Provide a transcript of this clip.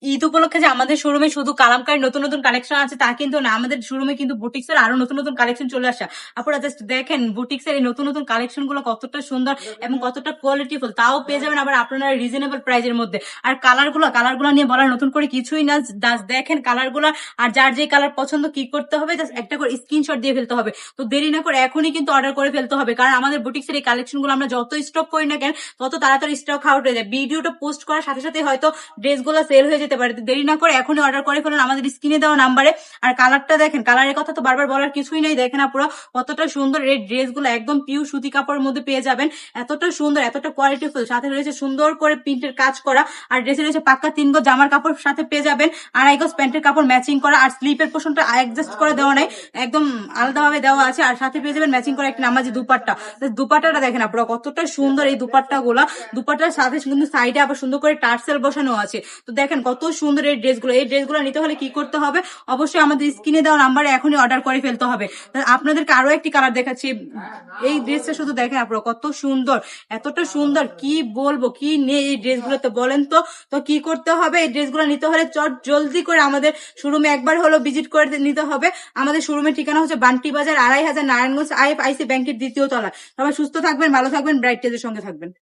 ঈদ উপলক্ষে যে আমাদের শোরুমে শুধু কালামকারী নতুন নতুন কালেকশন আছে তা কিন্তু না, আমাদের শোরুমে কিন্তু বুটিক্স এর আরো নতুন নতুন কালেকশন চলে আসা। আপনারা জাস্ট দেখেন বুটিক্স এর এই নতুন নতুন কালেকশন গুলো কতটা সুন্দর এবং কতটা কোয়ালিটিফুল, তাও পেয়ে যাবেন আবার আপনারা রিজনেবল প্রাইজের মধ্যে। আর কালার গুলো নিয়ে বলার নতুন করে কিছুই না, জাস্ট দেখেন কালার গুলো। আর যার যে কালার পছন্দ কি করতে হবে, জাস্ট একটা করে স্ক্রিনশট দিয়ে ফেলতে হবে। তো দেরি না করে এখনই কিন্তু অর্ডার করে ফেলতে হবে, কারণ আমাদের বুটিক্স এর এই কালেকশন গুলো আমরা যত স্টক করি না কেন তত তাড়াতাড়ি স্টক আউট হয়ে যায়। ভিডিওটা পোস্ট করার সাথে সাথে হয়তো ড্রেসগুলো সেল হয়ে যেতে পারে। তো দেরি না করে এখনই অর্ডার করে ফেলুন আমাদের স্ক্রিনে দেওয়া নাম্বারে। আর কালারটা দেখেন, কালারের কথা তো বারবার বলার কিছুই নেই, দেখেন আপুরা কতটা সুন্দর এই ড্রেসগুলো, একদম পিওর সুতি কাপড়ের মধ্যে পেয়ে যাবেন। এতটা সুন্দর, এতটা কোয়ালিটিফুল, সাথে রয়েছে সুন্দর করে প্রিন্টের কাজ করা। আর ড্রেসে রয়েছে পাক্কা 3 গজ জামার কাপড় সাথে পেয়ে যাবেন, 2.5 গজ প্যান্টের কাপড় ম্যাচিং করা। আর স্লিপের পোর্শনটা অ্যাডজাস্ট করে দেওয়া নাই, একদম আলাদাভাবে দেওয়া আছে। আর সাথে পেয়ে যাবেন ম্যাচিং করে একটা নামাজি দুপাট্টা। দুপাট্টাটা দেখেন আপনারা কতটা সুন্দর, এই দুপাট্টা গুলা, দুপাট্টার সাথে কিন্তু সাইডে আবার সুন্দর করে টার্সেল বসানো আছে। তো দেখেন কত সুন্দর এই ড্রেসগুলো। এই ড্রেসগুলো নিতে হলে কি করতে হবে, অবশ্যই আমাদের স্ক্রিনে দেওয়া নাম্বারে এখনই অর্ডার করে ফেলতে হবে। আপনাদেরকে আরো একটি কালার দেখাচ্ছি, এই ড্রেসটা শুধু দেখেন আপনারা কত সুন্দর, এতটা সুন্দর কি বলবো, কি নেই এই ড্রেসগুলোতে বলেন তো। তো কি করতে হবে, এই ড্রেসগুলো নিতে হলে চট জলদি করে আমাদের শোরুমে একবার হলো ভিজিট করে নিতে হবে। আমাদের শোরুমের ঠিকানা হচ্ছে বান্টি বাজার 2500 নারায়ণগঞ্জ IFIC ব্যাংকের 2য় তলা। সবাই সুস্থ থাকবেন, ভালো থাকবেন, ব্রাইট টেজের সঙ্গে থাকবেন।